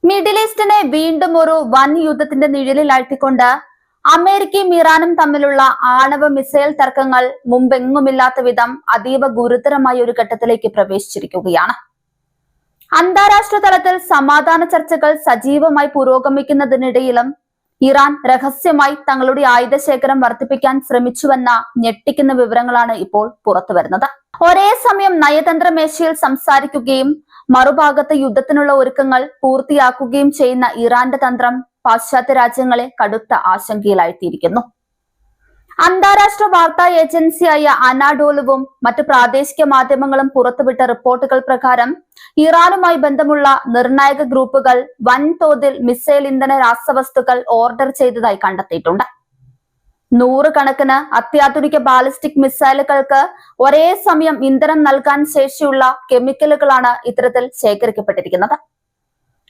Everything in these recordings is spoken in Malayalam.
മിഡിൽ ഈസ്റ്റിനെ വീണ്ടും ഒരു വൻ യുദ്ധത്തിന്റെ നിഴലിൽ ആഴ്ത്തിക്കൊണ്ട് അമേരിക്കയും ഇറാനും തമ്മിലുള്ള ആണവ മിസൈൽ തർക്കങ്ങൾ മുമ്പെങ്ങുമില്ലാത്ത വിധം അതീവ ഗുരുതരമായ ഒരു ഘട്ടത്തിലേക്ക് പ്രവേശിച്ചിരിക്കുകയാണ്. അന്താരാഷ്ട്ര തലത്തിൽ സമാധാന ചർച്ചകൾ സജീവമായി പുരോഗമിക്കുന്നതിനിടയിലും ഇറാൻ രഹസ്യമായി തങ്ങളുടെ ആയുധശേഖരം വർദ്ധിപ്പിക്കാൻ ശ്രമിച്ചുവെന്ന ഞെട്ടിക്കുന്ന വിവരങ്ങളാണ് ഇപ്പോൾ പുറത്തുവരുന്നത്. ഒരേ സമയം നയതന്ത്ര മേശയിൽ സംസാരിക്കുകയും മറുഭാഗത്ത് യുദ്ധത്തിനുള്ള ഒരുക്കങ്ങൾ പൂർത്തിയാക്കുകയും ചെയ്യുന്ന ഇറാന്റെ തന്ത്രം പാശ്ചാത്യ രാജ്യങ്ങളെ കടുത്ത ആശങ്കയിലാഴ്ത്തിയിരിക്കുന്നു. അന്താരാഷ്ട്ര വാർത്താ ഏജൻസിയായ അനാഡോളുവും മറ്റ് പ്രാദേശിക മാധ്യമങ്ങളും പുറത്തുവിട്ട റിപ്പോർട്ടുകൾ പ്രകാരം ഇറാനുമായി ബന്ധമുള്ള നിർണായക ഗ്രൂപ്പുകൾ വൻതോതിൽ മിസൈൽ ഇന്ധന രാസവസ്തുക്കൾ ഓർഡർ ചെയ്തതായി കണ്ടെത്തിയിട്ടുണ്ട്. നൂറുകണക്കിന് അത്യാധുനിക ബാലിസ്റ്റിക് മിസൈലുകൾക്ക് ഒരേ സമയം ഇന്ധനം നൽകാൻ ശേഷിയുള്ള കെമിക്കലുകളാണ് ഇത്തരത്തിൽ ശേഖരിക്കപ്പെട്ടിരിക്കുന്നത്.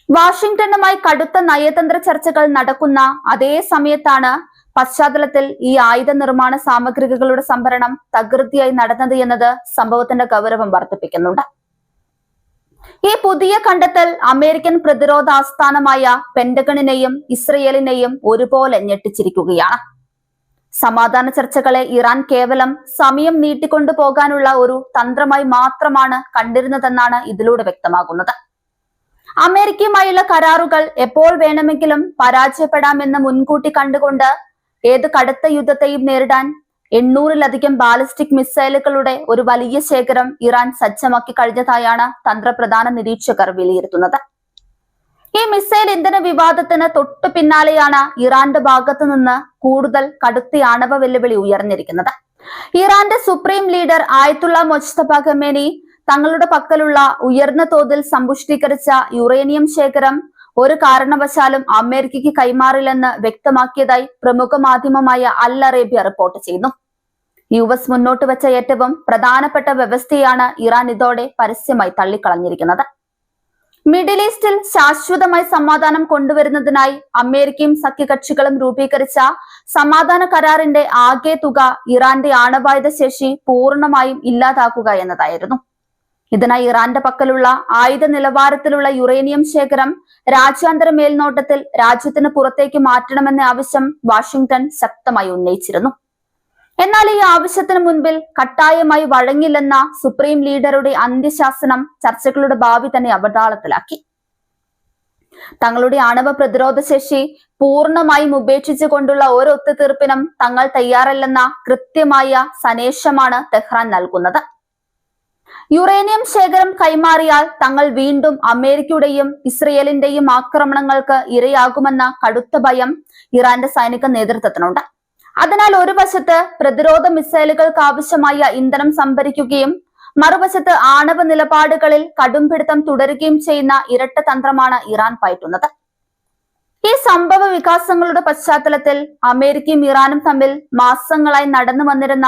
വാഷിംഗ്ടണുമായി കടുത്ത നയതന്ത്ര ചർച്ചകൾ നടക്കുന്ന അതേ സമയത്താണ് പശ്ചാത്തലത്തിൽ ഈ ആയുധ നിർമ്മാണ സാമഗ്രികളുടെ സംഭരണം തകൃതിയായി നടന്നത് എന്നത് സംഭവത്തിന്റെ ഗൗരവം വർദ്ധിപ്പിക്കുന്നുണ്ട്. ഈ പുതിയ കണ്ടെത്തൽ അമേരിക്കൻ പ്രതിരോധ ആസ്ഥാനമായ പെന്റഗണിനെയും ഇസ്രയേലിനെയും ഒരുപോലെ ഞെട്ടിച്ചിരിക്കുകയാണ്. സമാധാന ചർച്ചകളെ ഇറാൻ കേവലം സമയം നീട്ടിക്കൊണ്ടു പോകാനുള്ള ഒരു തന്ത്രമായി മാത്രമാണ് കണ്ടിരുന്നതെന്നാണ് ഇതിലൂടെ വ്യക്തമാകുന്നത്. അമേരിക്കയുമായുള്ള കരാറുകൾ എപ്പോൾ വേണമെങ്കിലും പരാജയപ്പെടാമെന്ന് മുൻകൂട്ടി കണ്ടുകൊണ്ട് ഏത് കടുത്ത യുദ്ധത്തെയും നേരിടാൻ 800-ലധികം ബാലിസ്റ്റിക് മിസൈലുകളുടെ ഒരു വലിയ ശേഖരം ഇറാൻ സജ്ജമാക്കി കഴിഞ്ഞതായാണ് തന്ത്രപ്രധാന നിരീക്ഷകർ വിലയിരുത്തുന്നത്. ഈ മിസൈൽ ഇന്ധന വിവാദത്തിന് തൊട്ടു പിന്നാലെയാണ് ഇറാന്റെ ഭാഗത്തു നിന്ന് കൂടുതൽ കടുത്ത ആണവ വെല്ലുവിളി ഉയർന്നിരിക്കുന്നത്. ഇറാന്റെ സുപ്രീം ലീഡർ ആയത്തുള്ള മൊജ്തബ ഖമേനി തങ്ങളുടെ പക്കലുള്ള ഉയർന്ന തോതിൽ സമ്പുഷ്ടീകരിച്ച യുറേനിയം ശേഖരം ഒരു കാരണവശാലും അമേരിക്കയ്ക്ക് കൈമാറില്ലെന്ന് വ്യക്തമാക്കിയതായി പ്രമുഖ മാധ്യമമായ അൽ അറേബ്യ റിപ്പോർട്ട് ചെയ്യുന്നു. US മുന്നോട്ട് വെച്ച ഏറ്റവും പ്രധാനപ്പെട്ട വ്യവസ്ഥയാണ് ഇറാൻ ഇതോടെ പരസ്യമായി തള്ളിക്കളഞ്ഞിരിക്കുന്നത്. മിഡിൽ ഈസ്റ്റിൽ ശാശ്വതമായി സമാധാനം കൊണ്ടുവരുന്നതിനായി അമേരിക്കയും സഖ്യകക്ഷികളും രൂപീകരിച്ച സമാധാന കരാറിന്റെ ആകെ തുക ഇറാന്റെ ആണവായുധ ശേഷി പൂർണ്ണമായും ഇല്ലാതാക്കുക എന്നതായിരുന്നു. ഇതിനായി ഇറാന്റെ പക്കലുള്ള ആയുധ നിലവാരത്തിലുള്ള യുറേനിയം ശേഖരം രാജ്യാന്തര മേൽനോട്ടത്തിൽ രാജ്യത്തിന് പുറത്തേക്ക് മാറ്റണമെന്ന ആവശ്യം വാഷിംഗ്ടൺ ശക്തമായി ഉന്നയിച്ചിരുന്നു. എന്നാൽ ഈ ആവശ്യത്തിന് മുൻപിൽ കട്ടായമായി വഴങ്ങില്ലെന്ന സുപ്രീം ലീഡറുടെ അന്ത്യശാസനം ചർച്ചകളുടെ ഭാവി തന്നെ അവതാളത്തിലാക്കി. തങ്ങളുടെ ആണവ പ്രതിരോധ ശേഷി പൂർണ്ണമായും ഉപേക്ഷിച്ചുകൊണ്ടുള്ള ഒരു ഒത്തുതീർപ്പിനും തങ്ങൾ തയ്യാറല്ലെന്ന കൃത്യമായ സന്ദേശമാണ് തെഹ്റാൻ നൽകുന്നത്. യുറേനിയം ശേഖരം കൈമാറിയാൽ തങ്ങൾ വീണ്ടും അമേരിക്കയുടെയും ഇസ്രയേലിന്റെയും ആക്രമണങ്ങൾക്ക് ഇരയാകുമെന്ന കടുത്ത ഭയം ഇറാന്റെ സൈനിക നേതൃത്വത്തിനുണ്ട്. അതിനാൽ ഒരു വശത്ത് പ്രതിരോധ മിസൈലുകൾക്ക് ആവശ്യമായ ഇന്ധനം സംഭരിക്കുകയും മറുവശത്ത് ആണവ നിലപാടുകളിൽ കടുംപിടുത്തം തുടരുകയും ചെയ്യുന്ന ഇരട്ട തന്ത്രമാണ് ഇറാൻ പയറ്റുന്നത്. ഈ സംഭവ വികാസങ്ങളുടെ പശ്ചാത്തലത്തിൽ അമേരിക്കയും ഇറാനും തമ്മിൽ മാസങ്ങളായി നടന്നു വന്നിരുന്ന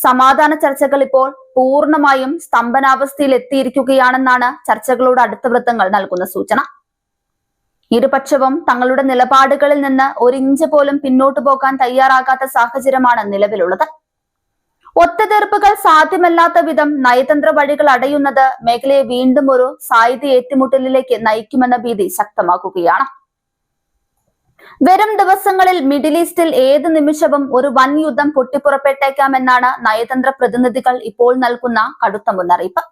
സമാധാന ചർച്ചകൾ ഇപ്പോൾ പൂർണ്ണമായും സ്തംഭനാവസ്ഥയിൽ എത്തിയിരിക്കുകയാണെന്നാണ് ചർച്ചകളുടെ അടുത്ത വൃത്തങ്ങൾ നൽകുന്ന സൂചന. ഇരുപക്ഷവും തങ്ങളുടെ നിലപാടുകളിൽ നിന്ന് ഒരു ഇഞ്ച് പോലും പിന്നോട്ടു പോകാൻ തയ്യാറാകാത്ത സാഹചര്യമാണ് നിലവിലുള്ളത്. ഒത്തുതീർപ്പുകൾ സാധ്യമല്ലാത്ത വിധം നയതന്ത്ര വഴികൾ അടയുന്നത് മേഖലയെ വീണ്ടും ഒരു സായുധ ഏറ്റുമുട്ടലിലേക്ക് നയിക്കുമെന്ന ഭീതി ശക്തമാക്കുകയാണ്. വരും ദിവസങ്ങളിൽ മിഡിൽ ഈസ്റ്റിൽ ഏത് നിമിഷവും ഒരു വൻ യുദ്ധം പൊട്ടിപ്പുറപ്പെട്ടേക്കാമെന്നാണ് നയതന്ത്ര പ്രതിനിധികൾ ഇപ്പോൾ നൽകുന്ന കടുത്ത മുന്നറിയിപ്പ്.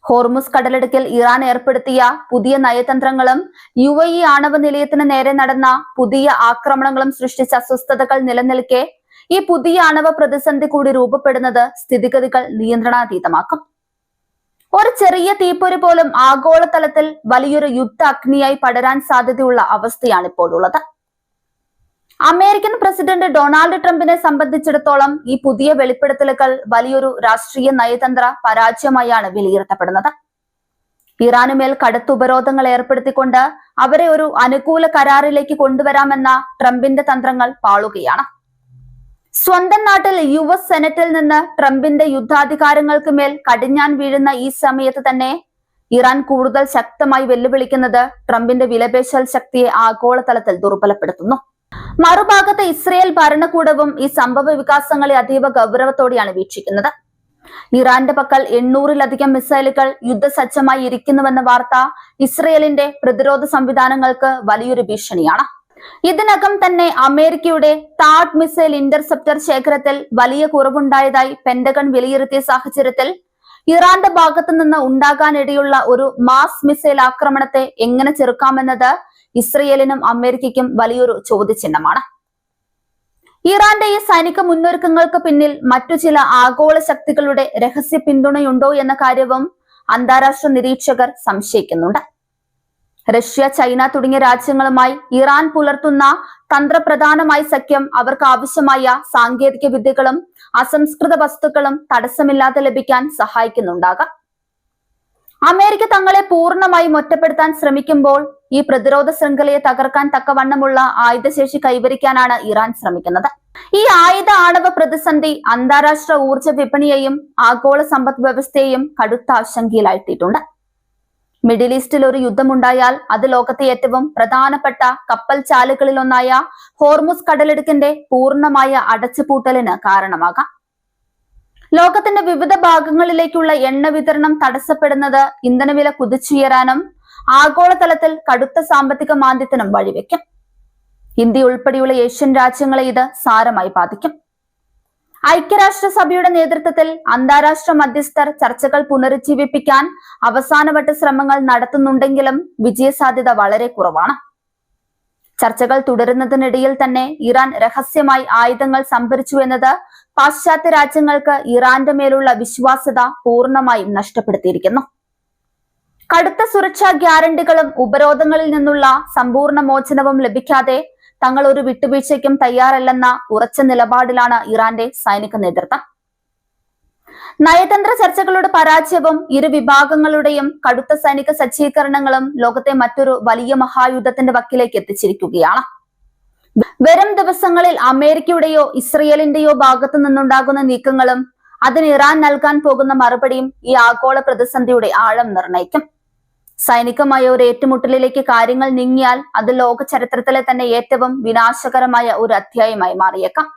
ഹോർമുസ് കടലിടുക്കിൽ ഇറാൻ ഏർപ്പെടുത്തിയ പുതിയ നയതന്ത്രങ്ങളും UAE ആണവ നിലയത്തിന് നേരെ നടന്ന പുതിയ ആക്രമണങ്ങളും സൃഷ്ടിച്ച അസ്വസ്ഥതകൾ നിലനിൽക്കെ ഈ പുതിയ ആണവ പ്രതിസന്ധി കൂടി രൂപപ്പെടുന്നത് സ്ഥിതിഗതികൾ നിയന്ത്രണാതീതമാക്കും. ഒരു ചെറിയ തീപ്പൊരി പോലും ആഗോളതലത്തിൽ വലിയൊരു യുദ്ധ അഗ്നിയായി പടരാൻ സാധ്യതയുള്ള അവസ്ഥയാണ് ഇപ്പോഴുള്ളത്. അമേരിക്കൻ പ്രസിഡന്റ് ഡൊണാൾഡ് ട്രംപിനെ സംബന്ധിച്ചിടത്തോളം ഈ പുതിയ വെളിപ്പെടുത്തലുകൾ വലിയൊരു രാഷ്ട്രീയ നയതന്ത്ര പരാജയമായാണ് വിലയിരുത്തപ്പെടുന്നത്. ഇറാനുമേൽ കടുത്ത ഉപരോധങ്ങൾ ഏർപ്പെടുത്തിക്കൊണ്ട് അവരെ ഒരു അനുകൂല കരാറിലേക്ക് കൊണ്ടുവരാമെന്ന ട്രംപിന്റെ തന്ത്രങ്ങൾ പാളുകയാണ്. സ്വന്തം നാട്ടിൽ US സെനറ്റിൽ നിന്ന് ട്രംപിന്റെ യുദ്ധാധികാരങ്ങൾക്ക് മേൽ കടിഞ്ഞാൻ വീഴുന്ന ഈ സമയത്ത് തന്നെ ഇറാൻ കൂടുതൽ ശക്തമായി വെല്ലുവിളിക്കുന്നത് ട്രംപിന്റെ വിലപേശൽ ശക്തിയെ ആഗോളതലത്തിൽ ദുർബലപ്പെടുത്തുന്നു. മറുഭാഗത്ത് ഇസ്രയേൽ ഭരണകൂടവും ഈ സംഭവ വികാസങ്ങളെ അതീവ ഗൗരവത്തോടെയാണ് വീക്ഷിക്കുന്നത്. ഇറാന്റെ പക്കൽ 800-ലധികം മിസൈലുകൾ യുദ്ധസജ്ജമായി ഇരിക്കുന്നുവെന്ന വാർത്ത ഇസ്രയേലിന്റെ പ്രതിരോധ സംവിധാനങ്ങൾക്ക് വലിയൊരു ഭീഷണിയാണ്. ഇതിനകം തന്നെ അമേരിക്കയുടെ താഡ് മിസൈൽ ഇന്റർസെപ്റ്റർ ശേഖരത്തിൽ വലിയ കുറവുണ്ടായതായി പെന്റഗൺ വിലയിരുത്തിയ സാഹചര്യത്തിൽ ഇറാന്റെ ഭാഗത്തു നിന്ന് ഉണ്ടാകാനിടയുള്ള ഒരു മാസ് മിസൈൽ ആക്രമണത്തെ എങ്ങനെ ചെറുക്കാമെന്നത് ഇസ്രയേലിനും അമേരിക്കയ്ക്കും വലിയൊരു ചോദ്യചിഹ്നമാണ്. ഇറാന്റെ ഈ സൈനിക മുന്നൊരുക്കങ്ങൾക്ക് പിന്നിൽ മറ്റു ചില ആഗോള ശക്തികളുടെ രഹസ്യ പിന്തുണയുണ്ടോ എന്ന കാര്യവും അന്താരാഷ്ട്ര നിരീക്ഷകർ സംശയിക്കുന്നുണ്ട്. റഷ്യ, ചൈന തുടങ്ങിയ രാജ്യങ്ങളുമായി ഇറാൻ പുലർത്തുന്ന തന്ത്രപ്രധാനമായ സഖ്യം അവർക്ക് ആവശ്യമായ സാങ്കേതിക വിദ്യകളും അസംസ്കൃത വസ്തുക്കളും തടസ്സമില്ലാതെ ലഭിക്കാൻ സഹായിക്കുന്നുണ്ടാകാം. അമേരിക്ക തങ്ങളെ പൂർണ്ണമായും ഒറ്റപ്പെടുത്താൻ ശ്രമിക്കുമ്പോൾ ഈ പ്രതിരോധ ശൃംഖലയെ തകർക്കാൻ തക്കവണ്ണമുള്ള ആയുധശേഷി കൈവരിക്കാനാണ് ഇറാൻ ശ്രമിക്കുന്നത്. ഈ ആയുധ ആണവ പ്രതിസന്ധി അന്താരാഷ്ട്ര ഊർജ വിപണിയെയും ആഗോള സമ്പദ് വ്യവസ്ഥയെയും കടുത്ത ആശങ്കയിലായിട്ടുണ്ട്. മിഡിൽ ഈസ്റ്റിൽ ഒരു യുദ്ധമുണ്ടായാൽ അത് ലോകത്തെ ഏറ്റവും പ്രധാനപ്പെട്ട കപ്പൽ ചാലുകളിലൊന്നായ ഹോർമുസ് കടലിടുക്കിന്റെ പൂർണ്ണമായ അടച്ചുപൂട്ടലിന് കാരണമാകാം. ലോകത്തിന്റെ വിവിധ ഭാഗങ്ങളിലേക്കുള്ള എണ്ണ വിതരണം തടസ്സപ്പെടുന്നത് ഇന്ധനവില കുതിച്ചുയരാനും ആഗോളതലത്തിൽ കടുത്ത സാമ്പത്തിക മാന്ദ്യത്തിനും വഴിവെക്കും. ഇന്ത്യ ഉൾപ്പെടെയുള്ള ഏഷ്യൻ രാജ്യങ്ങളെ ഇത് സാരമായി ബാധിക്കും. ഐക്യരാഷ്ട്രസഭയുടെ നേതൃത്വത്തിൽ അന്താരാഷ്ട്ര മധ്യസ്ഥർ ചർച്ചകൾ പുനരുജ്ജീവിപ്പിക്കാൻ അവസാനവട്ട ശ്രമങ്ങൾ നടത്തുന്നുണ്ടെങ്കിലും വിജയസാധ്യത വളരെ കുറവാണ്. ചർച്ചകൾ തുടരുന്നതിനിടയിൽ തന്നെ ഇറാൻ രഹസ്യമായി ആയുധങ്ങൾ സംഭരിച്ചു എന്നത് പാശ്ചാത്യ രാജ്യങ്ങൾക്ക് ഇറാന്റെ മേലുള്ള വിശ്വാസ്യത പൂർണ്ണമായും നഷ്ടപ്പെടുത്തിയിരിക്കുന്നു. കടുത്ത സുരക്ഷാ ഗ്യാരണ്ടികളും ഉപരോധങ്ങളിൽ നിന്നുള്ള സമ്പൂർണ്ണ മോചനവും ലഭിക്കാതെ തങ്ങൾ ഒരു വിട്ടുവീഴ്ചയ്ക്കും തയ്യാറല്ലെന്ന ഉറച്ച നിലപാടിലാണ് ഇറാന്റെ സൈനിക നേതൃത്വം. നയതന്ത്ര ചർച്ചകളുടെ പരാജയവും ഇരു വിഭാഗങ്ങളുടെയും കടുത്ത സൈനിക സജ്ജീകരണങ്ങളും ലോകത്തെ മറ്റൊരു വലിയ മഹായുദ്ധത്തിന്റെ വക്കിലേക്ക് എത്തിച്ചിരിക്കുകയാണ്. വരും ദിവസങ്ങളിൽ അമേരിക്കയുടെയോ ഇസ്രയേലിന്റെയോ ഭാഗത്തു നിന്നുണ്ടാകുന്ന നീക്കങ്ങളും അതിന് ഇറാൻ നൽകാൻ പോകുന്ന മറുപടിയും ഈ ആഗോള പ്രതിസന്ധിയുടെ ആഴം നിർണ്ണയിക്കും. സൈനികമായ ഒരു ഏറ്റുമുട്ടലിലേക്ക് കാര്യങ്ങൾ നീങ്ങിയാൽ അത് ലോക ചരിത്രത്തിലെ തന്നെ ഏറ്റവും വിനാശകരമായ ഒരു അധ്യായമായി മാറിയേക്കാം.